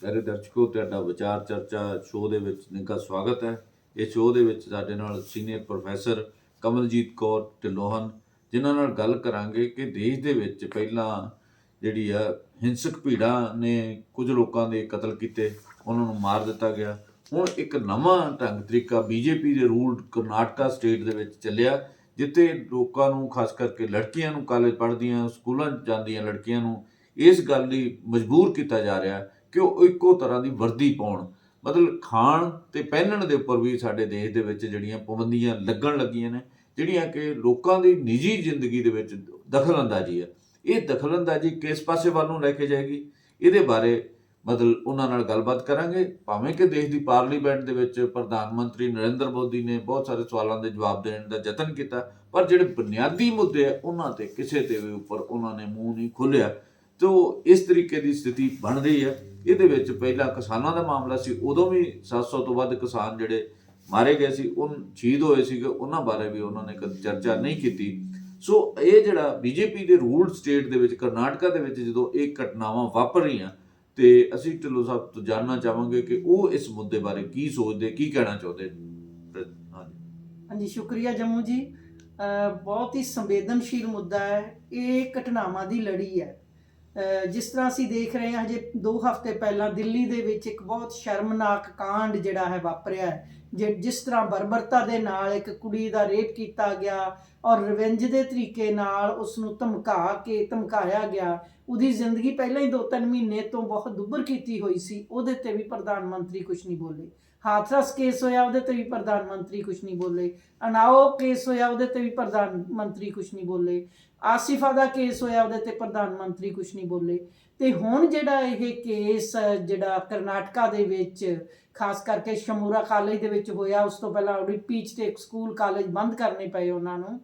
प्यारे दर्शकों, तुहाडा विचार चर्चा शो ਦੇ ਵਿੱਚ ਨਿੱਘਾ ਸਵਾਗਤ ਹੈ। ਇਹ ਸ਼ੋਅ ਦੇ ਵਿੱਚ ਸਾਡੇ ਨਾਲ ਸੀਨੀਅਰ ਪ੍ਰੋਫੈਸਰ ਕਮਲਜੀਤ ਕੌਰ ਢਿੱਲੋਂ ਹਨ, ਜਿਨ੍ਹਾਂ ਨਾਲ ਗੱਲ ਕਰਾਂਗੇ ਕਿ ਦੇਸ਼ ਦੇ ਵਿੱਚ ਪਹਿਲਾਂ ਜਿਹੜੀ ਆ ਹਿੰਸਕ ਭੀੜਾਂ ਨੇ ਕੁਝ ਲੋਕਾਂ ਦੇ ਕਤਲ ਕੀਤੇ, ਉਹਨਾਂ ਨੂੰ ਮਾਰ ਦਿੱਤਾ ਗਿਆ। ਹੁਣ ਇੱਕ ਨਵਾਂ ਢੰਗ ਤਰੀਕਾ ਬੀਜੇਪੀ ਦੇ ਰੂਲ ਕਰਨਾਟਕਾ ਸਟੇਟ ਦੇ ਵਿੱਚ ਚੱਲਿਆ, ਜਿੱਥੇ ਲੋਕਾਂ ਨੂੰ, ਖਾਸ ਕਰਕੇ ਲੜਕੀਆਂ ਨੂੰ, ਕਾਲਜ ਪੜ੍ਹਦੀਆਂ ਸਕੂਲਾਂ ਜਾਂਦੀਆਂ ਲੜਕੀਆਂ ਨੂੰ ਇਸ ਗੱਲ ਲਈ ਮਜਬੂਰ ਕੀਤਾ ਜਾ ਰਿਹਾ ਕਿ ਉਹ ਇੱਕੋ ਤਰ੍ਹਾਂ ਦੀ ਵਰਦੀ ਪਾਉਣ। ਮਤਲਬ ਖਾਣ ਤੇ ਪਹਿਨਣ ਦੇ ਉੱਪਰ ਵੀ ਸਾਡੇ ਦੇਸ਼ ਦੇ ਵਿੱਚ ਜਿਹੜੀਆਂ ਪਾਬੰਦੀਆਂ ਲੱਗਣ ਲੱਗੀਆਂ ਨੇ, ਜਿਹੜੀਆਂ ਕਿ ਲੋਕਾਂ ਦੀ ਨਿੱਜੀ ਜ਼ਿੰਦਗੀ ਦੇ ਵਿੱਚ ਦਖਲਅੰਦਾਜ਼ੀ ਹੈ। ਇਹ ਦਖਲਅੰਦਾਜ਼ੀ ਕਿਸ ਪਾਸੇ ਵੱਲ ਨੂੰ ਲੈ ਕੇ ਜਾਏਗੀ, ਇਹਦੇ ਬਾਰੇ ਮਤਲਬ ਉਹਨਾਂ ਨਾਲ ਗੱਲਬਾਤ ਕਰਾਂਗੇ। ਭਾਵੇਂ ਕਿ ਦੇਸ਼ ਦੀ ਪਾਰਲੀਮੈਂਟ ਦੇ ਵਿੱਚ ਪ੍ਰਧਾਨ ਮੰਤਰੀ ਨਰਿੰਦਰ ਮੋਦੀ ਨੇ ਬਹੁਤ ਸਾਰੇ ਸਵਾਲਾਂ ਦੇ ਜਵਾਬ ਦੇਣ ਦਾ ਯਤਨ ਕੀਤਾ, ਪਰ ਜਿਹੜੇ ਬੁਨਿਆਦੀ ਮੁੱਦੇ ਆ ਉਹਨਾਂ ਤੇ ਕਿਸੇ ਦੇ ਵੀ ਉੱਪਰ ਉਹਨਾਂ ਨੇ ਮੂੰਹ ਨਹੀਂ ਖੋਲ੍ਹਿਆ। ਤੋ ਇਸ ਤਰੀਕੇ ਦੀ ਸਥਿਤੀ ਬਣ ਰਹੀ ਹੈ। ਇਹਦੇ ਵਿੱਚ ਪਹਿਲਾਂ ਕਿਸਾਨਾਂ ਦਾ ਮਾਮਲਾ ਸੀ, ਉਦੋਂ ਵੀ 700 ਤੋਂ ਵੱਧ ਕਿਸਾਨ ਜਿਹੜੇ ਮਾਰੇ ਗਏ ਸੀ, ਉਹ ਸ਼ਹੀਦ ਹੋਏ ਸੀਗੇ, ਉਹਨਾਂ ਬਾਰੇ ਵੀ ਉਹਨਾਂ ਨੇ ਕਦੇ ਚਰਚਾ ਨਹੀਂ ਕੀਤੀ। ਸੋ ਇਹ ਜਿਹੜਾ ਬੀਜੇਪੀ ਦੇ ਰੂਲ ਸਟੇਟ ਦੇ ਵਿੱਚ ਕਰਨਾਟਕਾ ਦੇ ਵਿੱਚ ਜਦੋਂ ਇਹ ਘਟਨਾਵਾਂ ਵਾਪਰ ਰਹੀਆਂ, ਤੇ ਅਸੀਂ ਢਿੱਲੋਂ ਸਾਹਿਬ ਤੋਂ ਜਾਣਨਾ ਚਾਹਾਂਗੇ ਕਿ ਉਹ ਇਸ ਮੁੱਦੇ ਬਾਰੇ ਕੀ ਸੋਚਦੇ, ਕੀ ਕਹਿਣਾ ਚਾਹੁੰਦੇ। ਹਾਂਜੀ, ਸ਼ੁਕਰੀਆ ਜੰਮੂ ਜੀ। ਬਹੁਤ ਹੀ ਸੰਵੇਦਨਸ਼ੀਲ ਮੁੱਦਾ ਹੈ। ਇਹ ਘਟਨਾਵਾਂ ਦੀ ਲੜੀ ਹੈ। ਜਿਸ ਤਰ੍ਹਾਂ ਅਸੀਂ ਦੇਖ ਰਹੇ ਹਾਂ, ਹਜੇ 2 ਹਫ਼ਤੇ ਪਹਿਲਾਂ ਦਿੱਲੀ ਦੇ ਵਿੱਚ ਇੱਕ ਬਹੁਤ ਸ਼ਰਮਨਾਕ ਕਾਂਡ ਜਿਹੜਾ ਹੈ ਵਾਪਰਿਆ ਹੈ, ਜਿਸ ਤਰ੍ਹਾਂ ਬਰਬਰਤਾ ਦੇ ਨਾਲ ਇੱਕ ਕੁੜੀ ਦਾ ਰੇਪ ਕੀਤਾ ਗਿਆ ਔਰ ਰਿਵੈਂਜ ਦੇ ਤਰੀਕੇ ਨਾਲ ਉਸ ਨੂੰ ਧਮਕਾਇਆ ਗਿਆ। ਉਹਦੀ ਜ਼ਿੰਦਗੀ ਪਹਿਲਾਂ ਹੀ 2-3 ਮਹੀਨੇ ਤੋਂ ਬਹੁਤ ਦੁੱਭਰ ਕੀਤੀ ਹੋਈ ਸੀ, ਉਹਦੇ 'ਤੇ ਵੀ ਪ੍ਰਧਾਨ ਮੰਤਰੀ ਕੁਛ ਨਹੀਂ ਬੋਲੇ। ਹਾਥਰਸ ਕੇਸ ਹੋਇਆ, ਉਹਦੇ 'ਤੇ ਵੀ ਪ੍ਰਧਾਨ ਮੰਤਰੀ ਕੁਛ ਨਹੀਂ ਬੋਲੇ। ਅਨਾਓ ਕੇਸ ਹੋਇਆ, ਉਹਦੇ 'ਤੇ ਵੀ ਪ੍ਰਧਾਨ ਮੰਤਰੀ ਕੁਛ ਨਹੀਂ ਬੋਲੇ। ਆਸਿਫਾ ਦਾ ਕੇਸ ਹੋਇਆ, ਉਹਦੇ 'ਤੇ ਪ੍ਰਧਾਨ ਮੰਤਰੀ ਕੁਛ ਨਹੀਂ ਬੋਲੇ। ਤੇ ਹੁਣ ਜਿਹੜਾ ਇਹ ਕੇਸ ਜਿਹੜਾ ਕਰਨਾਟਕਾ ਦੇ ਵਿੱਚ ਖਾਸ ਕਰਕੇ ਸ਼ਮੂਰਾ ਕਾਲਜ ਦੇ ਵਿੱਚ ਹੋਇਆ, ਉਸ ਤੋਂ ਪਹਿਲਾਂ ਉਡੁਪੀ 'ਚ ਤੇ ਇੱਕ ਸਕੂਲ ਕਾਲਜ ਬੰਦ ਕਰਨੇ ਪਏ ਉਹਨਾਂ ਨੂੰ।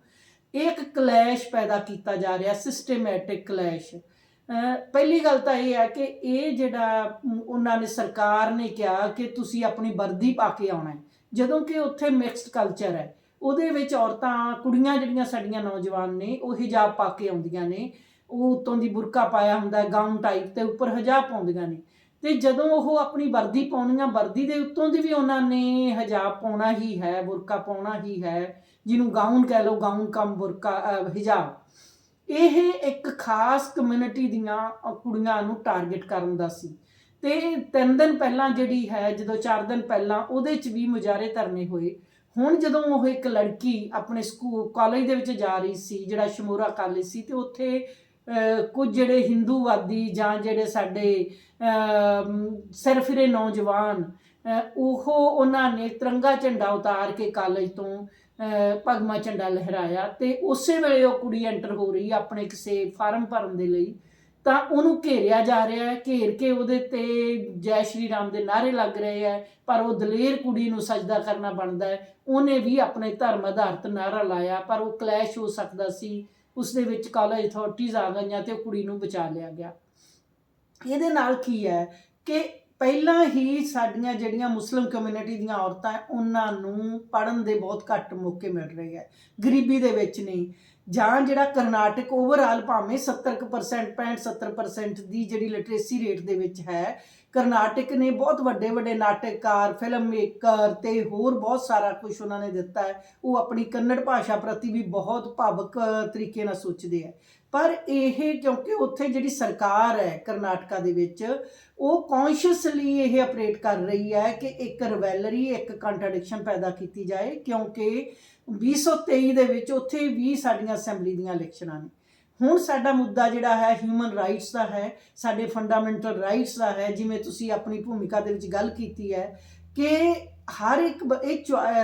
ਇੱਕ ਕਲੈਸ਼ ਪੈਦਾ ਕੀਤਾ ਜਾ ਰਿਹਾ, ਸਿਸਟੇਮੈਟਿਕ ਕਲੈਸ਼। ਪਹਿਲੀ ਗੱਲ ਤਾਂ ਇਹ ਹੈ ਕਿ ਇਹ ਜਿਹੜਾ ਉਹਨਾਂ ਨੇ, ਸਰਕਾਰ ਨੇ ਕਿਹਾ ਕਿ ਤੁਸੀਂ ਆਪਣੀ ਵਰਦੀ ਪਾ ਕੇ ਆਉਣਾ ਹੈ, ਜਦੋਂ ਕਿ ਉੱਥੇ ਮਿਕਸਡ ਕਲਚਰ ਹੈ। ਉਹਦੇ ਵਿੱਚ ਔਰਤਾਂ, ਕੁੜੀਆਂ ਜਿਹੜੀਆਂ ਸਾਡੀਆਂ ਨੌਜਵਾਨ ਨੇ, ਉਹ ਹਿਜਾਬ ਪਾ ਕੇ ਆਉਂਦੀਆਂ ਨੇ। ਉਹ ਉੱਤੋਂ ਦੀ ਬੁਰਕਾ ਪਾਇਆ ਹੁੰਦਾ, ਗਾਊਨ ਟਾਈਪ, ਤੇ ਉੱਪਰ ਹਿਜਾਬ ਪਾਉਂਦੀਆਂ ਨੇ। ਤੇ ਜਦੋਂ ਉਹ ਆਪਣੀ ਵਰਦੀ ਪਾਉਣੀਆਂ, ਵਰਦੀ ਦੇ ਉੱਤੋਂ ਦੀ ਵੀ ਉਹਨਾਂ ਨੇ ਹਿਜਾਬ ਪਾਉਣਾ ਹੀ ਹੈ, ਬੁਰਕਾ ਪਾਉਣਾ ਹੀ ਹੈ, ਜਿਹਨੂੰ ਗਾਊਨ ਕਹਿ ਲਓ, ਗਾਊਨ ਕਮ ਬੁਰਕਾ ਹਿਜਾਬ। ਇਹ ਇੱਕ ਖਾਸ ਕਮਿਊਨਿਟੀ ਦੀਆਂ ਕੁੜੀਆਂ ਨੂੰ ਟਾਰਗੇਟ ਕਰਨ ਦਾ ਸੀ। ਤੇ 3 ਦਿਨ ਪਹਿਲਾਂ ਜਿਹੜੀ ਹੈ, ਜਦੋਂ 4 ਦਿਨ ਪਹਿਲਾਂ, ਉਹਦੇ 'ਚ ਵੀ ਮੁਜ਼ਾਹਰੇ ਧਰਨੇ ਹੋਏ। ਹੁਣ ਜਦੋਂ ਉਹ ਇੱਕ ਲੜਕੀ ਆਪਣੇ ਸਕੂਲ ਕਾਲਜ ਦੇ ਵਿੱਚ ਜਾ ਰਹੀ ਸੀ, ਜਿਹੜਾ ਸ਼ਮੂਰਾ ਕਾਲਜ ਸੀ, ਤੇ ਉੱਥੇ ਕੁਝ ਜਿਹੜੇ ਹਿੰਦੂਵਾਦੀ ਜਾਂ ਜਿਹੜੇ ਸਾਡੇ ਸਿਰਫਿਰੇ ਨੌਜਵਾਨ, ਉਹਨਾਂ ਨੇ ਤਿਰੰਗਾ ਝੰਡਾ ਉਤਾਰ ਕੇ ਕਾਲਜ ਤੋਂ ਭਗਵਾ ਝੰਡਾ ਲਹਿਰਾਇਆ। ਤੇ ਉਸੇ ਵੇਲੇ ਉਹ ਕੁੜੀ ਐਂਟਰ ਹੋ ਰਹੀ ਆਪਣੇ ਕਿਸੇ ਫਾਰਮ ਭਰਨ ਦੇ ਲਈ, ਤਾਂ ਉਹਨੂੰ ਘੇਰਿਆ ਜਾ ਰਿਹਾ ਹੈ। ਘੇਰ ਕੇ ਉਹਦੇ 'ਤੇ ਜੈ ਸ਼੍ਰੀ ਰਾਮ ਦੇ ਨਾਅਰੇ ਲੱਗ ਰਹੇ ਹੈ, ਪਰ ਉਹ ਦਲੇਰ ਕੁੜੀ ਨੂੰ ਸਜਦਾ ਕਰਨਾ ਬਣਦਾ ਹੈ। ਉਹਨੇ ਵੀ ਆਪਣੇ ਧਰਮ ਆਧਾਰਿਤ ਨਾਅਰਾ ਲਾਇਆ, ਪਰ ਉਹ ਕਲੈਸ਼ ਹੋ ਸਕਦਾ ਸੀ। ਉਸ ਦੇ ਵਿੱਚ ਕਾਲਜ ਅਥਾਰਟੀਜ਼ ਆ ਗਈਆਂ ਤੇ ਉਹ ਕੁੜੀ ਨੂੰ ਬਚਾ ਲਿਆ ਗਿਆ। ਇਹਦੇ ਨਾਲ ਕੀ ਹੈ ਕਿ ਪਹਿਲਾਂ ਹੀ ਸਾਡੀਆਂ ਜਿਹੜੀਆਂ ਮੁਸਲਿਮ ਕਮਿਊਨਿਟੀ ਦੀਆਂ ਔਰਤਾਂ, ਉਹਨਾਂ ਨੂੰ ਪੜ੍ਹਨ ਦੇ ਬਹੁਤ ਘੱਟ ਮੌਕੇ ਮਿਲ ਰਹੇ ਹੈ, ਗਰੀਬੀ ਦੇ ਵਿੱਚ ਨਹੀਂ। ਜਾਂ ਜਿਹੜਾ ਕਰਨਾਟਕ ਓਵਰਆਲ ਭਾਵੇਂ 70% 65-70% ਦੀ ਜਿਹੜੀ ਲਿਟਰੇਸੀ ਰੇਟ ਦੇ ਵਿੱਚ ਹੈ, ਕਰਨਾਟਕ ਨੇ ਬਹੁਤ ਵੱਡੇ ਵੱਡੇ ਨਾਟਕਕਾਰ, ਫਿਲਮ ਮੇਕਰ ਤੇ ਹੋਰ ਬਹੁਤ ਸਾਰਾ ਕੁਝ ਉਹਨਾਂ ਨੇ ਦਿੱਤਾ ਹੈ। ਉਹ ਆਪਣੀ ਕੰਨੜ ਭਾਸ਼ਾ ਪ੍ਰਤੀ ਵੀ ਬਹੁਤ ਭਾਵੁਕ ਤਰੀਕੇ ਨਾਲ ਸੋਚਦੇ ਹੈ। ਪਰ ਇਹ ਕਿਉਂਕਿ ਉੱਥੇ ਜਿਹੜੀ ਸਰਕਾਰ ਹੈ ਕਰਨਾਟਕਾ ਦੇ ਵਿੱਚ, ਉਹ ਕੌਨਸ਼ੀਅਸਲੀ ਇਹ ਆਪਰੇਟ ਕਰ ਰਹੀ ਹੈ ਕਿ ਇੱਕ ਰਿਵੈਲਰੀ, ਇੱਕ ਕੰਟਰਡਿਕਸ਼ਨ ਪੈਦਾ ਕੀਤੀ ਜਾਏ, ਕਿਉਂਕਿ 2023 ਦੇ ਵਿੱਚ ਉੱਥੇ ਵੀ ਸਾਡੀਆਂ ਅਸੈਂਬਲੀ ਦੀਆਂ ਇਲੈਕਸ਼ਨਾਂ ਨੇ। ਹੁਣ ਸਾਡਾ ਮੁੱਦਾ ਜਿਹੜਾ ਹੈ ਹਿਊਮਨ ਰਾਈਟਸ ਦਾ ਹੈ, ਸਾਡੇ ਫੰਡਾਮੈਂਟਲ ਰਾਈਟਸ ਦਾ ਹੈ। ਜਿਵੇਂ ਤੁਸੀਂ ਆਪਣੀ ਭੂਮਿਕਾ ਦੇ ਵਿੱਚ ਗੱਲ ਕੀਤੀ ਹੈ ਕਿ ਹਰ ਇੱਕ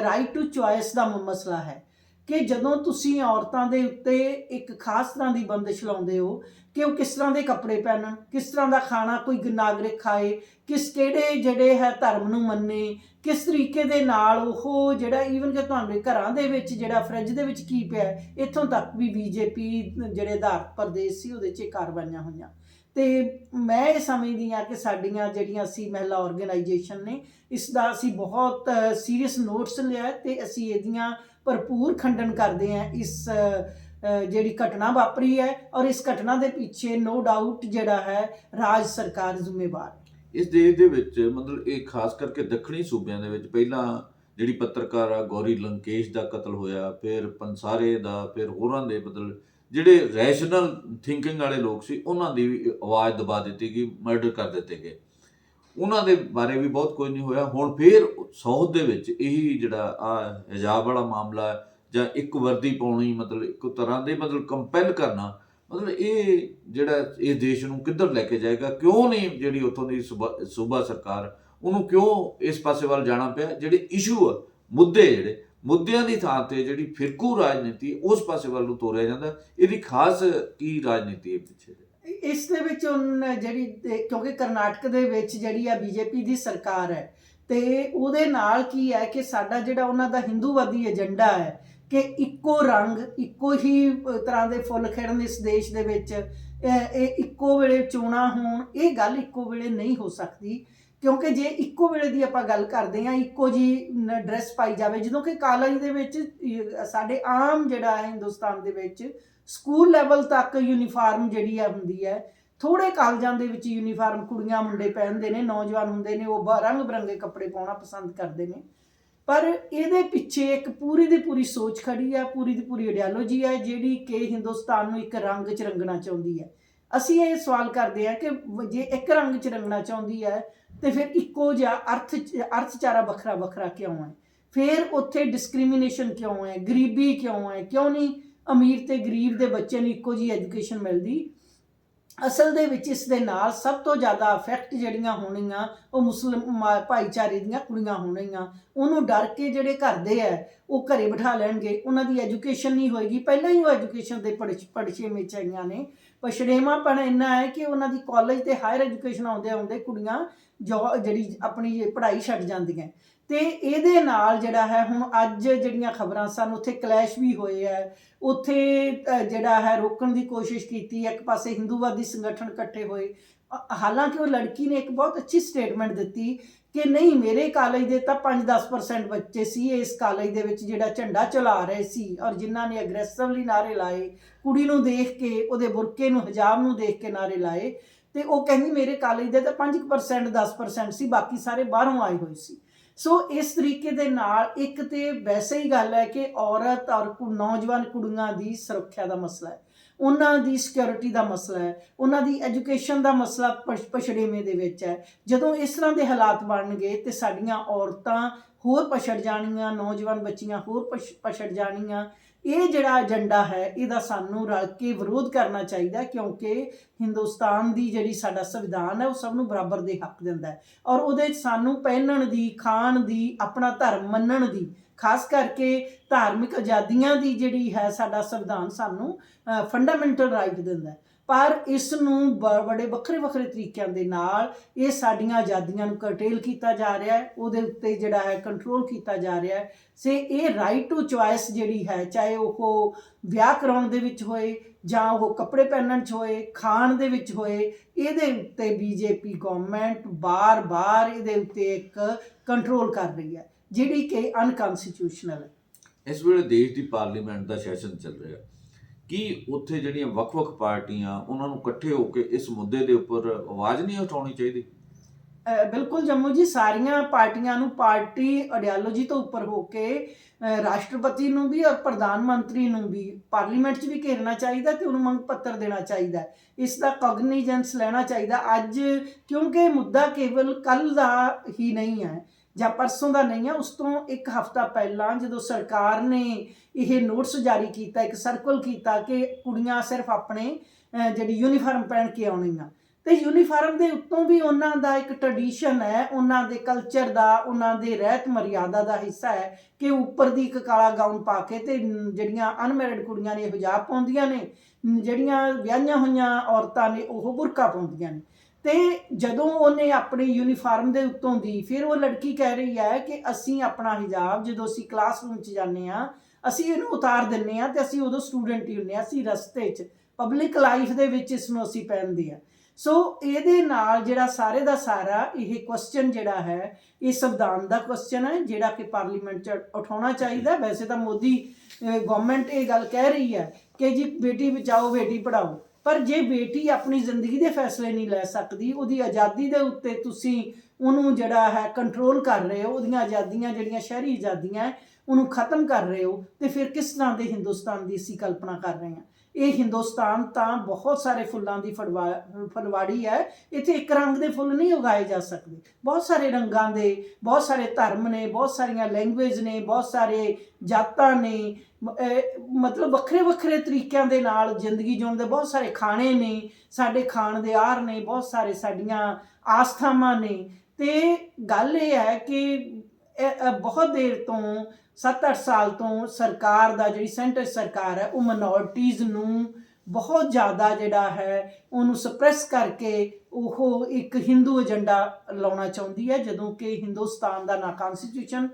ਰਾਈਟ ਟੂ ਚੁਆਇਸ ਦਾ ਮਸਲਾ ਹੈ ਕਿ ਜਦੋਂ ਤੁਸੀਂ ਔਰਤਾਂ ਦੇ ਉੱਤੇ ਇੱਕ ਖਾਸ ਤਰ੍ਹਾਂ ਦੀ ਬੰਦਿਸ਼ ਲਾਉਂਦੇ ਹੋ ਕਿ ਉਹ ਕਿਸ ਤਰ੍ਹਾਂ ਦੇ ਕੱਪੜੇ ਪਹਿਨਣ, ਕਿਸ ਤਰ੍ਹਾਂ ਦਾ ਖਾਣਾ ਕੋਈ ਨਾਗਰਿਕ ਖਾਏ, ਕਿਹੜੇ ਜਿਹੜੇ ਹੈ ਧਰਮ ਨੂੰ ਮੰਨੇ, ਕਿਸ ਤਰੀਕੇ ਦੇ ਨਾਲ ਉਹ ਜਿਹੜਾ ਈਵਨ ਕਿ ਤੁਹਾਡੇ ਘਰਾਂ ਦੇ ਵਿੱਚ ਜਿਹੜਾ ਫਰਿੱਜ ਦੇ ਵਿੱਚ ਕੀ ਪਿਆ, ਇੱਥੋਂ ਤੱਕ ਵੀ ਬੀਜੇਪੀ ਜਿਹੜੇ ਆਧਾਰਤ ਪ੍ਰਦੇਸ਼ ਸੀ ਉਹਦੇ 'ਚ ਕਾਰਵਾਈਆਂ ਹੋਈਆਂ। ਤੇ ਮੈਂ ਇਹ ਸਮਝਦੀ ਹਾਂ ਕਿ ਸਾਡੀਆਂ ਜਿਹੜੀਆਂ ਅਸੀਂ ਮਹਿਲਾ ਆਰਗੇਨਾਈਜੇਸ਼ਨ ਨੇ, ਇਸ ਦਾ ਅਸੀਂ ਬਹੁਤ ਸੀਰੀਅਸ ਨੋਟਸ ਲਿਆ ਤੇ ਅਸੀਂ ਇਹਦੀਆਂ ਭਰਪੂਰ ਖੰਡਨ ਕਰਦੇ ਹਾਂ। ਇਸ ਜਿਹੜੀ ਘਟਨਾ ਵਾਪਰੀ ਹੈ, ਔਰ ਇਸ ਘਟਨਾ ਦੇ ਪਿੱਛੇ ਨੋ ਡਾਊਟ ਜਿਹੜਾ ਹੈ ਰਾਜ ਸਰਕਾਰ ਜ਼ਿੰਮੇਵਾਰ ਹੈ। ਇਸ ਦੇਸ਼ ਦੇ ਵਿੱਚ ਮਤਲਬ ਇਹ ਖਾਸ ਕਰਕੇ ਦੱਖਣੀ ਸੂਬਿਆਂ ਦੇ ਵਿੱਚ ਪਹਿਲਾਂ ਜਿਹੜੀ ਪੱਤਰਕਾਰ ਆ ਗੌਰੀ ਲੰਕੇਸ਼ ਦਾ ਕਤਲ ਹੋਇਆ, ਫਿਰ ਪੰਸਾਰੇ ਦਾ, ਫਿਰ ਹੋਰਾਂ ਦੇ ਮਤਲਬ ਜਿਹੜੇ ਰੈਸ਼ਨਲ ਥਿੰਕਿੰਗ ਵਾਲੇ ਲੋਕ ਸੀ ਉਹਨਾਂ ਦੀ ਵੀ ਆਵਾਜ਼ ਦਬਾ ਦਿੱਤੀ ਗਈ, ਮਰਡਰ ਕਰ ਦਿੱਤੇ ਗਏ। ਉਹਨਾਂ ਦੇ ਬਾਰੇ ਵੀ ਬਹੁਤ ਕੁਝ ਨਹੀਂ ਹੋਇਆ। ਹੁਣ ਫਿਰ ਸਾਊਥ ਦੇ ਵਿੱਚ ਇਹੀ ਜਿਹੜਾ ਆ ਹਿਜਾਬ ਵਾਲਾ ਮਾਮਲਾ ਜਾਂ ਇੱਕ ਵਰਦੀ ਪਾਉਣੀ, ਮਤਲਬ ਇੱਕ ਤਰ੍ਹਾਂ ਦੇ ਮਤਲਬ ਕੰਪੈਲ ਕਰਨਾ, ਮਤਲਬ ਇਹ ਜਿਹੜਾ ਇਸ ਦੇਸ਼ ਨੂੰ ਕਿੱਧਰ ਲੈ ਕੇ ਜਾਏਗਾ? ਕਿਉਂ ਨਹੀਂ ਜਿਹੜੀ ਉੱਥੋਂ ਦੀ ਸੂਬਾ ਸਰਕਾਰ ਉਹਨੂੰ ਕਿਉਂ ਇਸ ਪਾਸੇ ਵੱਲ ਜਾਣਾ ਪਿਆ? ਜਿਹੜੇ ਇਸ਼ੂ ਆ, ਮੁੱਦੇ, ਜਿਹੜੇ ਮੁੱਦਿਆਂ ਦੀ ਥਾਂ ਤੇ ਜਿਹੜੀ ਫਿਰਕੂ ਰਾਜਨੀਤੀ ਉਸ ਪਾਸੇ ਵੱਲ ਨੂੰ ਤੋਰਿਆ ਜਾਂਦਾ, ਇਹਦੀ ਖਾਸ ਕੀ ਰਾਜਨੀਤੀ ਹੈ ਪਿੱਛੇ? ਇਸ ਦੇ ਵਿੱਚ ਹੁਣ ਜਿਹੜੀ ਕਿਉਂਕਿ ਕਰਨਾਟਕ ਦੇ ਵਿੱਚ ਜਿਹੜੀ ਆ ਬੀਜੇਪੀ ਦੀ ਸਰਕਾਰ ਹੈ, ਤੇ ਉਹਦੇ ਨਾਲ ਕੀ ਹੈ ਕਿ ਸਾਡਾ ਜਿਹੜਾ ਉਹਨਾਂ ਦਾ ਹਿੰਦੂਵਾਦੀ ਏਜੰਡਾ ਹੈ ਕਿ ਇੱਕੋ ਰੰਗ, ਇੱਕੋ ਹੀ ਤਰ੍ਹਾਂ ਦੇ ਫੁੱਲ ਖਿੜਨ ਇਸ ਦੇਸ਼ ਦੇ ਵਿੱਚ, ਇਹ ਇੱਕੋ ਵੇਲੇ ਚੋਣਾਂ ਹੋਣ, ਇਹ ਗੱਲ ਇੱਕੋ ਵੇਲੇ ਨਹੀਂ ਹੋ ਸਕਦੀ। ਕਿਉਂਕਿ ਜੇ ਇੱਕੋ ਵੇਲੇ ਦੀ ਆਪਾਂ ਗੱਲ ਕਰਦੇ ਹਾਂ, ਇੱਕੋ ਜੀ ਡਰੈਸ ਪਾਈ ਜਾਵੇ, ਜਦੋਂ ਕਿ ਕਾਲਜ ਦੇ ਵਿੱਚ ਸਾਡੇ ਆਮ ਜਿਹੜਾ ਹੈ ਹਿੰਦੁਸਤਾਨ ਦੇ ਵਿੱਚ ਸਕੂਲ ਲੈਵਲ ਤੱਕ ਯੂਨੀਫਾਰਮ ਜਿਹੜੀ ਆ ਹੁੰਦੀ ਹੈ, ਥੋੜੇ ਕਾਲਜਾਂ ਦੇ ਵਿੱਚ ਯੂਨੀਫਾਰਮ ਕੁੜੀਆਂ ਮੁੰਡੇ ਪਹਿਨਦੇ ਨੇ, ਨੌਜਵਾਨ ਹੁੰਦੇ ਨੇ ਉਹ ਰੰਗ ਬਰੰਗੇ ਕੱਪੜੇ ਪਾਉਣਾ ਪਸੰਦ ਕਰਦੇ ਨੇ। ਪਰ ਇਹਦੇ ਪਿੱਛੇ ਇੱਕ ਪੂਰੀ ਦੀ ਪੂਰੀ ਸੋਚ ਖੜੀ ਹੈ, ਪੂਰੀ ਦੀ ਪੂਰੀ ਆਈਡੀਓਲੋਜੀ ਹੈ ਜਿਹੜੀ ਕਿ ਹਿੰਦੁਸਤਾਨ ਨੂੰ ਇੱਕ ਰੰਗ 'ਚ ਰੰਗਣਾ ਚਾਹੁੰਦੀ ਹੈ। ਅਸੀਂ ਇਹ ਸਵਾਲ ਕਰਦੇ ਹਾਂ ਕਿ ਜੇ ਇੱਕ ਰੰਗ 'ਚ ਰੰਗਣਾ ਚਾਹੁੰਦੀ ਹੈ ਤੇ ਫਿਰ ਇੱਕੋ ਜਿਹਾ ਅਰਥਚਾਰਾ ਵੱਖਰਾ ਵੱਖਰਾ ਕਿਉਂ ਹੈ? ਫਿਰ ਉੱਥੇ ਡਿਸਕ੍ਰਿਮੀਨੇਸ਼ਨ ਕਿਉਂ ਹੈ? ਗਰੀਬੀ ਕਿਉਂ ਹੈ? ਕਿਉਂ ਨਹੀਂ ਅਮੀਰ ਤੇ ਗਰੀਬ ਦੇ ਬੱਚੇ ਨੂੰ ਇੱਕੋ ਜਿਹੀ ਐਜੂਕੇਸ਼ਨ ਮਿਲਦੀ? ਅਸਲ ਦੇ ਵਿੱਚ ਇਸ ਦੇ ਨਾਲ ਸਭ ਤੋਂ ਜ਼ਿਆਦਾ ਇਫੈਕਟ ਜਿਹੜੀਆਂ ਹੋਣੀਆਂ ਉਹ ਮੁਸਲਿਮ ਭਾਈਚਾਰੇ ਦੀਆਂ ਕੁੜੀਆਂ ਹੋਣਗੀਆਂ। ਉਹਨੂੰ ਡਰ ਕੇ ਜਿਹੜੇ ਘਰ ਦੇ ਹੈ ਉਹ ਘਰੇ ਬਿਠਾ ਲੈਣਗੇ, ਉਹਨਾਂ ਦੀ ਐਜੂਕੇਸ਼ਨ ਨਹੀਂ ਹੋਏਗੀ। ਪਹਿਲਾਂ ਹੀ ਉਹ ਐਜੂਕੇਸ਼ਨ ਦੇ ਪੜਛੇਵੇਂ 'ਚ ਆਈਆਂ ਨੇ। ਪਛੜੇਵਾਂਪਣ ਇੰਨਾ ਹੈ ਕਿ ਉਹਨਾਂ ਦੀ ਕਾਲਜ ਤੇ ਹਾਇਰ ਐਜੂਕੇਸ਼ਨ ਆਉਂਦੇ ਕੁੜੀਆਂ ਜਿਹੜੀ ਆਪਣੀ ਪੜ੍ਹਾਈ ਛੱਡ ਜਾਂਦੀਆਂ। ਤੇ ਇਹਦੇ ਨਾਲ ਜਿਹੜਾ ਹੈ ਹੁਣ ਅੱਜ ਜਿਹੜੀਆਂ ਖਬਰਾਂ ਸਨ, ਉੱਥੇ ਕਲੈਸ਼ ਵੀ ਹੋਏ ਹੈ, ਉੱਥੇ ਜਿਹੜਾ ਹੈ ਰੋਕਣ ਦੀ ਕੋਸ਼ਿਸ਼ ਕੀਤੀ, ਇੱਕ ਪਾਸੇ ਹਿੰਦੂਵਾਦੀ ਸੰਗਠਨ ਇਕੱਠੇ ਹੋਏ। ਹਾਲਾਂਕਿ ਉਹ ਲੜਕੀ ਨੇ ਇੱਕ ਬਹੁਤ ਅੱਛੀ ਸਟੇਟਮੈਂਟ ਦਿੱਤੀ ਕਿ ਨਹੀਂ, ਮੇਰੇ ਕਾਲਜ ਦੇ ਤਾਂ 5-10% ਬੱਚੇ ਸੀ ਇਸ ਕਾਲਜ ਦੇ ਵਿੱਚ ਜਿਹੜਾ ਝੰਡਾ ਚਲਾ ਰਹੇ ਸੀ ਔਰ ਜਿਨ੍ਹਾਂ ਨੇ ਅਗਰੈਸਿਵਲੀ ਨਾਅਰੇ ਲਾਏ, ਕੁੜੀ ਨੂੰ ਦੇਖ ਕੇ, ਉਹਦੇ ਬੁਰਕੇ ਨੂੰ, ਹਿਜਾਬ ਨੂੰ ਦੇਖ ਕੇ ਨਾਅਰੇ ਲਾਏ। ਤੇ ਉਹ ਕਹਿੰਦੀ ਮੇਰੇ ਕਾਲਜ ਦੇ ਤਾਂ 5% 10% ਸੀ, ਬਾਕੀ ਸਾਰੇ ਬਾਹਰੋਂ ਆਏ ਹੋਏ ਸੀ। ਸੋ ਇਸ ਤਰੀਕੇ ਦੇ ਨਾਲ ਇੱਕ ਤੇ ਵੈਸੇ ਹੀ ਗੱਲ ਹੈ ਕਿ ਔਰਤ ਔਰ ਨੌਜਵਾਨ ਕੁੜੀਆਂ ਦੀ ਸੁਰੱਖਿਆ ਦਾ ਮਸਲਾ ਹੈ, ਉਹਨਾਂ ਦੀ ਸਿਕਿਉਰਿਟੀ ਦਾ ਮਸਲਾ ਹੈ, ਉਹਨਾਂ ਦੀ ਐਜੂਕੇਸ਼ਨ ਦਾ ਮਸਲਾ ਪਛੜੇਵੇਂ ਦੇ ਵਿੱਚ ਹੈ। ਜਦੋਂ ਇਸ ਤਰ੍ਹਾਂ ਦੇ ਹਾਲਾਤ ਬਣਨਗੇ ਤੇ ਸਾਡੀਆਂ ਔਰਤਾਂ ਹੋਰ ਪਛੜ ਜਾਣੀਆਂ, ਨੌਜਵਾਨ ਬੱਚੀਆਂ ਹੋਰ ਪਛੜ ਜਾਣੀਆਂ। ਇਹ ਜਿਹੜਾ ਏਜੰਡਾ ਹੈ ਇਹਦਾ ਸਾਨੂੰ ਰਲ ਕੇ ਵਿਰੋਧ ਕਰਨਾ ਚਾਹੀਦਾ, ਕਿਉਂਕਿ ਹਿੰਦੁਸਤਾਨ ਦੀ ਜਿਹੜੀ ਸਾਡਾ ਸੰਵਿਧਾਨ ਹੈ ਉਹ ਸਭ ਨੂੰ ਬਰਾਬਰ ਦੇ ਹੱਕ ਦਿੰਦਾ ਹੈ ਔਰ ਉਹਦੇ ਸਾਨੂੰ ਪਹਿਨਣ ਦੀ, ਖਾਣ ਦੀ, ਆਪਣਾ ਧਰਮ ਮੰਨਣ ਦੀ, ਖਾਸ ਕਰਕੇ ਧਾਰਮਿਕ ਆਜ਼ਾਦੀਆਂ ਦੀ ਜਿਹੜੀ ਹੈ ਸਾਡਾ ਸੰਵਿਧਾਨ ਸਾਨੂੰ ਫੰਡਾਮੈਂਟਲ ਰਾਈਟ ਦਿੰਦਾ ਹੈ। ਪਰ ਇਸ ਨੂੰ ਬੜੇ ਵੱਖਰੇ ਵੱਖਰੇ ਤਰੀਕਿਆਂ ਦੇ ਨਾਲ ਇਹ ਸਾਡੀਆਂ ਆਜ਼ਾਦੀਆਂ ਨੂੰ ਕਰਟੇਲ ਕੀਤਾ ਜਾ ਰਿਹਾ ਹੈ, ਉਹਦੇ ਉੱਤੇ ਜਿਹੜਾ ਹੈ ਕੰਟਰੋਲ ਕੀਤਾ ਜਾ ਰਿਹਾ ਹੈ। ਸੇ ਇਹ ਰਾਈਟ ਟੂ ਚੁਆਇਸ ਜਿਹੜੀ ਹੈ, ਚਾਹੇ ਉਹ ਵਿਆਹ ਕਰਾਉਣ ਦੇ ਵਿੱਚ ਹੋਏ ਜਾਂ ਉਹ ਕੱਪੜੇ ਪਹਿਨਣ 'ਚ ਹੋਏ, ਖਾਣ ਦੇ ਵਿੱਚ ਹੋਏ, ਇਹਦੇ ਉੱਤੇ ਬੀਜੇਪੀ ਗਵਰਨਮੈਂਟ ਬਾਰ-ਬਾਰ ਇਹਦੇ ਉੱਤੇ ਇੱਕ ਕੰਟਰੋਲ ਕਰ ਰਹੀ ਹੈ ਜਿਹੜੀ ਕਿ ਅਨਕਨਸਟੀਟਿਊਸ਼ਨਲ ਹੈ। ਇਸ ਵੇਲੇ ਦੇਸ਼ ਦੀ ਪਾਰਲੀਮੈਂਟ ਦਾ ਸੈਸ਼ਨ ਚੱਲ ਰਿਹਾ, ਕੀ ਉੱਥੇ ਜਿਹੜੀਆਂ ਵੱਖ-ਵੱਖ ਪਾਰਟੀਆਂ ਉਹਨਾਂ ਨੂੰ ਇਕੱਠੇ ਹੋ ਕੇ ਇਸ ਮੁੱਦੇ ਦੇ ਉੱਪਰ ਆਵਾਜ਼ ਨਹੀਂ ਉਠਾਉਣੀ ਚਾਹੀਦੀ? ਬਿਲਕੁਲ ਜੰਮੂ ਜੀ, ਸਾਰੀਆਂ ਪਾਰਟੀਆਂ ਨੂੰ ਪਾਰਟੀ ਆਈਡੀਓਲੋਜੀ ਤੋਂ ਉੱਪਰ ਹੋ ਕੇ ਰਾਸ਼ਟਰਪਤੀ ਨੂੰ ਵੀ ਔਰ ਪ੍ਰਧਾਨ ਮੰਤਰੀ ਨੂੰ ਵੀ ਪਾਰਲੀਮੈਂਟ 'ਚ ਵੀ ਘੇਰਨਾ ਚਾਹੀਦਾ ਤੇ ਉਹਨੂੰ ਮੰਗ ਪੱਤਰ ਦੇਣਾ ਚਾਹੀਦਾ, ਇਸ ਦਾ ਕੋਗਨੀਜੈਂਸ ਲੈਣਾ ਚਾਹੀਦਾ ਅੱਜ, ਕਿਉਂਕਿ ਮੁੱਦਾ ਕੇਵਲ ਕੱਲ੍ਹ ਦਾ ਹੀ ਨਹੀਂ ਹੈ ਜਾਂ ਪਰਸੋਂ ਦਾ ਨਹੀਂ ਹੈ। ਉਸ ਤੋਂ ਇੱਕ ਹਫ਼ਤਾ ਪਹਿਲਾਂ ਜਦੋਂ ਸਰਕਾਰ ਨੇ ਇਹ ਨੋਟਿਸ ਜਾਰੀ ਕੀਤਾ, ਇੱਕ ਸਰਕਲ ਕੀਤਾ ਕਿ ਕੁੜੀਆਂ ਸਿਰਫ ਆਪਣੇ ਜਿਹੜੀ ਯੂਨੀਫਾਰਮ ਪਹਿਨ ਕੇ ਆਉਣੀਆਂ, ਤੇ ਯੂਨੀਫਾਰਮ ਦੇ ਉੱਤੋਂ ਵੀ ਉਹਨਾਂ ਦਾ ਇੱਕ ਟ੍ਰੈਡੀਸ਼ਨ ਹੈ, ਉਹਨਾਂ ਦੇ ਕਲਚਰ ਦਾ, ਉਹਨਾਂ ਦੇ ਰਹਿਤ ਮਰਿਆਦਾ ਦਾ ਹਿੱਸਾ ਹੈ ਕਿ ਉੱਪਰ ਦੀ ਇੱਕ ਕਾਲਾ ਗਾਊਨ ਪਾ ਕੇ ਤੇ ਜਿਹੜੀਆਂ ਅਨਮੈਰਿਡ ਕੁੜੀਆਂ ਨੇ ਹਿਜਾਬ ਪਾਉਂਦੀਆਂ ਨੇ, ਜਿਹੜੀਆਂ ਵਿਆਹੀਆਂ ਹੋਈਆਂ ਔਰਤਾਂ ਨੇ ਉਹ ਬੁਰਕਾ ਪਾਉਂਦੀਆਂ ਨੇ। ਤੇ ਜਦੋਂ ਉਹਨੇ ਆਪਣੀ ਯੂਨੀਫਾਰਮ ਦੇ ਉੱਤੋਂ ਦੀ ਫਿਰ ਉਹ ਲੜਕੀ ਕਹਿ ਰਹੀ ਹੈ ਕਿ ਅਸੀਂ ਆਪਣਾ ਹਿਜਾਬ ਜਦੋਂ ਅਸੀਂ ਕਲਾਸਰੂਮ 'ਚ ਜਾਂਦੇ ਹਾਂ ਅਸੀਂ ਇਹਨੂੰ ਉਤਾਰ ਦਿੰਦੇ ਹਾਂ ਤੇ ਅਸੀਂ ਉਦੋਂ ਸਟੂਡੈਂਟ ਹੀ ਹੁੰਦੇ ਹਾਂ, ਅਸੀਂ ਰਸਤੇ 'ਚ ਪਬਲਿਕ ਲਾਈਫ ਦੇ ਵਿੱਚ ਇਸ ਨੂੰ ਅਸੀਂ ਪਹਿਨਦੇ ਹਾਂ। ਸੋ ਇਹਦੇ ਨਾਲ ਜਿਹੜਾ ਸਾਰੇ ਦਾ ਸਾਰਾ ਇਹ ਕੁਐਸਚਨ ਜਿਹੜਾ ਹੈ ਇਹ ਸੰਵਿਧਾਨ ਦਾ ਕੁਐਸਚਨ ਹੈ ਜਿਹੜਾ ਕਿ ਪਾਰਲੀਮੈਂਟ 'ਚ ਉਠਾਉਣਾ ਚਾਹੀਦਾ। ਵੈਸੇ ਤਾਂ ਮੋਦੀ ਗਵਰਨਮੈਂਟ ਇਹ ਗੱਲ ਕਹਿ ਰਹੀ ਹੈ ਕਿ ਜੀ ਬੇਟੀ ਬਚਾਓ ਬੇਟੀ ਪੜ੍ਹਾਓ, ਪਰ ਜੇ ਬੇਟੀ ਆਪਣੀ ਜ਼ਿੰਦਗੀ ਦੇ ਫੈਸਲੇ ਨਹੀਂ ਲੈ ਸਕਦੀ, ਉਹਦੀ ਆਜ਼ਾਦੀ ਦੇ ਉੱਤੇ ਤੁਸੀਂ ਉਹਨੂੰ ਜਿਹੜਾ ਹੈ ਕੰਟਰੋਲ ਕਰ ਰਹੇ ਹੋ, ਉਹਦੀਆਂ ਆਜ਼ਾਦੀਆਂ ਜਿਹੜੀਆਂ ਸ਼ਹਿਰੀ ਆਜ਼ਾਦੀਆਂ ਹੈ ਉਹਨੂੰ ਖਤਮ ਕਰ ਰਹੇ ਹੋ, ਤੇ ਫਿਰ ਕਿਸ ਤਰ੍ਹਾਂ ਦੇ ਹਿੰਦੁਸਤਾਨ ਦੀ ਅਸੀਂ ਕਲਪਨਾ ਕਰ ਰਹੇ ਹਾਂ। ਇਹ ਹਿੰਦੁਸਤਾਨ ਤਾਂ ਬਹੁਤ ਸਾਰੇ ਫੁੱਲਾਂ ਦੀ ਫੁਲਵਾੜੀ ਹੈ। ਇੱਥੇ ਇੱਕ ਰੰਗ ਦੇ ਫੁੱਲ ਨਹੀਂ ਉਗਾਏ ਜਾ ਸਕਦੇ, ਬਹੁਤ ਸਾਰੇ ਰੰਗਾਂ ਦੇ, ਬਹੁਤ ਸਾਰੇ ਧਰਮ ਨੇ, ਬਹੁਤ ਸਾਰੀਆਂ ਲੈਂਗੁਏਜ ਨੇ, ਬਹੁਤ ਸਾਰੇ ਜਾਤਾਂ ਨੇ, ਮਤਲਬ ਵੱਖਰੇ ਵੱਖਰੇ ਤਰੀਕਿਆਂ ਦੇ ਨਾਲ ਜ਼ਿੰਦਗੀ ਜਿਉਣ ਦੇ ਬਹੁਤ ਸਾਰੇ ਖਾਣੇ ਨੇ, ਸਾਡੇ ਖਾਣ ਦੇ ਆਰ ਨੇ, ਬਹੁਤ ਸਾਰੇ ਸਾਡੀਆਂ ਆਸਥਾਵਾਂ ਨੇ। ਤੇ ਗੱਲ ਇਹ ਹੈ ਕਿ ਬਹੁਤ ਦੇਰ ਤੋਂ 7-8 ਸਾਲ ਤੋਂ ਸਰਕਾਰ ਦਾ, ਜਿਹੜੀ ਸੈਂਟਰ ਸਰਕਾਰ ਹੈ, ਉਹ ਮਾਈਨੋਰਟੀਜ਼ ਨੂੰ ਬਹੁਤ ਜ਼ਿਆਦਾ ਜਿਹੜਾ ਹੈ ਉਹਨੂੰ ਸਪਰੈਸ ਕਰਕੇ ਉਹ ਇੱਕ ਹਿੰਦੂ ਏਜੰਡਾ ਲਾਉਣਾ ਚਾਹੁੰਦੀ ਹੈ, ਜਦੋਂ ਕਿ ਹਿੰਦੁਸਤਾਨ ਦਾ ਨਾ ਕਨਸਟੀਟਿਊਸ਼ਨ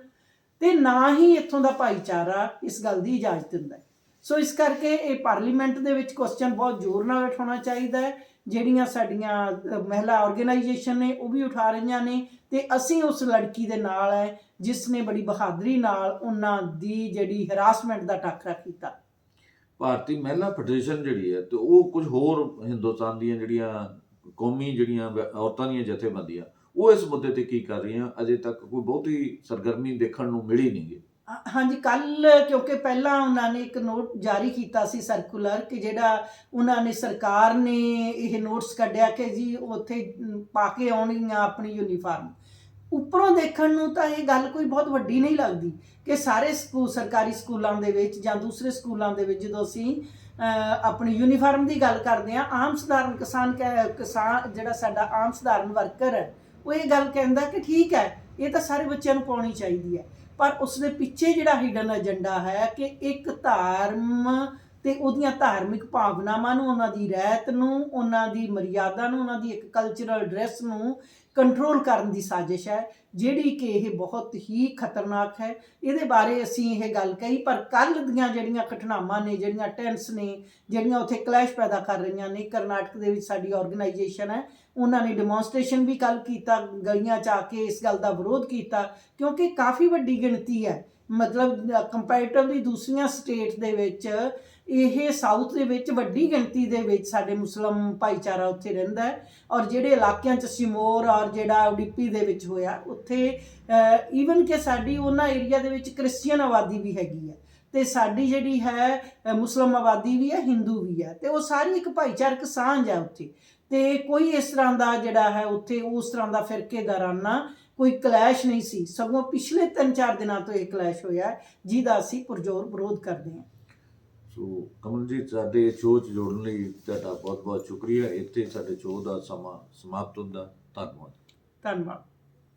ਤੇ ਨਾ ਹੀ ਇੱਥੋਂ ਦਾ ਭਾਈਚਾਰਾ ਇਸ ਗੱਲ ਦੀ ਇਜਾਜ਼ਤ ਦਿੰਦਾ ਹੈ। ਸੋ ਇਸ ਕਰਕੇ ਇਹ ਪਾਰਲੀਮੈਂਟ ਦੇ ਵਿੱਚ ਕੁਐਸਚਨ ਬਹੁਤ ਜ਼ੋਰ ਨਾਲ ਉਠਾਉਣਾ ਚਾਹੀਦਾ ਹੈ। ਜਿਹੜੀਆਂ ਸਾਡੀਆਂ ਮਹਿਲਾ ਆਰਗੇਨਾਈਜੇਸ਼ਨ ਨੇ ਉਹ ਵੀ ਉਠਾ ਰਹੀਆਂ ਨੇ, ਤੇ ਅਸੀਂ ਉਸ ਲੜਕੀ ਦੇ ਨਾਲ ਹੈ ਜਿਸ ਨੇ ਬੜੀ ਬਹਾਦਰੀ ਨਾਲ ਉਹਨਾਂ ਦੀ ਜਿਹੜੀ ਹਰਾਸਮੈਂਟ ਦਾ ਟਾਕਰਾ ਕੀਤਾ। ਭਾਰਤੀ ਮਹਿਲਾ ਫੈਡਰੇਸ਼ਨ ਜਿਹੜੀ ਹੈ ਤੇ ਉਹ ਕੁਝ ਹੋਰ ਹਿੰਦੁਸਤਾਨ ਦੀਆਂ ਜਿਹੜੀਆਂ ਕੌਮੀ ਜਿਹੜੀਆਂ ਔਰਤਾਂ ਦੀਆਂ ਜਥੇਬੰਦੀਆਂ ਉਹ ਇਸ ਮੁੱਦੇ ਤੇ ਕੀ ਕਰ ਰਹੀਆਂ? ਅਜੇ ਤੱਕ ਕੋਈ ਬਹੁਤੀ ਸਰਗਰਮੀ ਦੇਖਣ ਨੂੰ ਮਿਲੀ ਨਹੀਂ ਗੀ। ਹਾਂਜੀ, ਕੱਲ ਕਿਉਂਕਿ ਪਹਿਲਾਂ ਉਹਨਾਂ ਨੇ ਇੱਕ ਨੋਟ ਜਾਰੀ ਕੀਤਾ ਸੀ ਸਰਕੂਲਰ, ਕਿ ਜਿਹੜਾ ਉਹਨਾਂ ਨੇ ਸਰਕਾਰ ਨੇ ਇਹ ਨੋਟਿਸ ਕੱਢਿਆ ਕਿ ਜੀ ਉੱਥੇ ਪਾ ਕੇ ਆਉਣਗੀਆਂ ਆਪਣੀ ਯੂਨੀਫਾਰਮ। ਉੱਪਰੋਂ ਦੇਖਣ ਨੂੰ ਤਾਂ ਇਹ ਗੱਲ ਕੋਈ ਬਹੁਤ ਵੱਡੀ ਨਹੀਂ ਲੱਗਦੀ ਕਿ ਸਾਰੇ ਸਕੂਲ, ਸਰਕਾਰੀ ਸਕੂਲਾਂ ਦੇ ਵਿੱਚ ਜਾਂ ਦੂਸਰੇ ਸਕੂਲਾਂ ਦੇ ਵਿੱਚ ਜਦੋਂ ਅਸੀਂ ਆਪਣੀ ਯੂਨੀਫਾਰਮ ਦੀ ਗੱਲ ਕਰਦੇ ਹਾਂ, ਆਮ ਸਧਾਰਨ ਕਿਸਾਨ ਜਿਹੜਾ ਸਾਡਾ ਆਮ ਸਧਾਰਨ ਵਰਕਰ ਹੈ ਉਹ ਇਹ ਗੱਲ ਕਹਿੰਦਾ ਕਿ ਠੀਕ ਹੈ, ਇਹ ਤਾਂ ਸਾਰੇ ਬੱਚਿਆਂ ਨੂੰ ਪਾਉਣੀ ਚਾਹੀਦੀ ਹੈ, ਪਰ ਉਸ ਦੇ ਪਿੱਛੇ ਜਿਹੜਾ ਹਿਡਨ ਏਜੰਡਾ ਹੈ ਕਿ ਇੱਕ ਧਰਮ ਤੇ ਉਹਦੀਆਂ ਧਾਰਮਿਕ ਭਾਵਨਾਵਾਂ ਨੂੰ, ਉਹਨਾਂ ਦੀ ਰਹਿਤ ਨੂੰ, ਉਹਨਾਂ ਦੀ ਮਰਿਆਦਾ ਨੂੰ, ਉਹਨਾਂ ਦੀ ਇੱਕ ਕਲਚਰਲ ਡਰੈਸ ਨੂੰ ਕੰਟਰੋਲ ਕਰਨ ਦੀ ਸਾਜ਼ਿਸ਼ ਹੈ, ਜਿਹੜੀ ਕਿ ਇਹ ਬਹੁਤ ਹੀ ਖਤਰਨਾਕ ਹੈ। ਇਹਦੇ ਬਾਰੇ ਅਸੀਂ ਇਹ ਗੱਲ ਕਹੀ, ਪਰ ਕੱਲ੍ਹ ਦੀਆਂ ਜਿਹੜੀਆਂ ਘਟਨਾਵਾਂ ਨੇ, ਜਿਹੜੀਆਂ ਟੈਂਸ ਨੇ, ਜਿਹੜੀਆਂ ਉੱਥੇ ਕਲੈਸ਼ ਪੈਦਾ ਕਰ ਰਹੀਆਂ ਨੇ, ਕਰਨਾਟਕ ਦੇ ਵਿੱਚ ਸਾਡੀ ਆਰਗੇਨਾਈਜੇਸ਼ਨ ਹੈ, ਉਹਨਾਂ ਨੇ ਡੈਮੋਨਸਟ੍ਰੇਸ਼ਨ ਵੀ ਕੱਲ੍ਹ ਕੀਤਾ, ਗਲੀਆਂ 'ਚ ਆ ਕੇ ਇਸ ਗੱਲ ਦਾ ਵਿਰੋਧ ਕੀਤਾ, ਕਿਉਂਕਿ ਕਾਫੀ ਵੱਡੀ ਗਿਣਤੀ ਹੈ, ਮਤਲਬ ਕੰਪੈਰੇਟਿਵਲੀ ਦੂਸਰੀਆਂ ਸਟੇਟ ਦੇ ਵਿੱਚ ਇਹ ਸਾਊਥ ਦੇ ਵਿੱਚ ਵੱਡੀ ਗਿਣਤੀ ਦੇ ਵਿੱਚ ਸਾਡੇ ਮੁਸਲਿਮ ਭਾਈਚਾਰਾ ਉੱਥੇ ਰਹਿੰਦਾ ਹੈ। ਔਰ ਜਿਹੜੇ ਇਲਾਕਿਆਂ 'ਚ ਸਿਮੋਰ ਔਰ ਜਿਹੜਾ ਉਡੀਪੀ ਦੇ ਵਿੱਚ ਹੋਇਆ, ਉੱਥੇ ਈਵਨ ਕਿ ਸਾਡੀ ਉਹਨਾਂ ਏਰੀਆ ਦੇ ਵਿੱਚ ਕ੍ਰਿਸਚੀਅਨ ਆਬਾਦੀ ਵੀ ਹੈਗੀ ਹੈ, ਤੇ ਸਾਡੀ ਜਿਹੜੀ ਹੈ ਮੁਸਲਿਮ ਆਬਾਦੀ ਵੀ ਹੈ, ਹਿੰਦੂ ਵੀ ਹੈ, ਤੇ ਉਹ ਸਾਰੀ ਇੱਕ ਭਾਈਚਾਰਕ ਸਾਂਝ ਹੈ ਉੱਥੇ। ਤੇ ਕੋਈ ਇਸ ਤਰ੍ਹਾਂ ਦਾ ਜਿਹੜਾ ਹੈ ਉੱਥੇ ਉਸ ਤਰ੍ਹਾਂ ਦਾ ਫਿਰਕੇਦਾਰਾਨਾ ਕੋਈ ਕਲੈਸ਼ ਨਹੀਂ ਸੀ, ਸਗੋਂ ਪਿਛਲੇ 3-4 ਦਿਨਾਂ ਤੋਂ ਇਹ ਕਲੈਸ਼ ਹੋਇਆ ਜਿਹਦਾ ਅਸੀਂ ਪੁਰਜ਼ੋਰ ਵਿਰੋਧ ਕਰਦੇ ਹਾਂ। ਸੋ ਕਮਲਜੀਤ, ਸਾਡੇ ਸ਼ੋਅ 'ਚ ਜੋੜਨ ਲਈ ਤੁਹਾਡਾ ਬਹੁਤ ਬਹੁਤ ਸ਼ੁਕਰੀਆ। ਇੱਥੇ ਸਾਡੇ ਸ਼ੋਅ ਦਾ ਸਮਾਂ ਸਮਾਪਤ ਹੁੰਦਾ। ਧੰਨਵਾਦ। ਧੰਨਵਾਦ।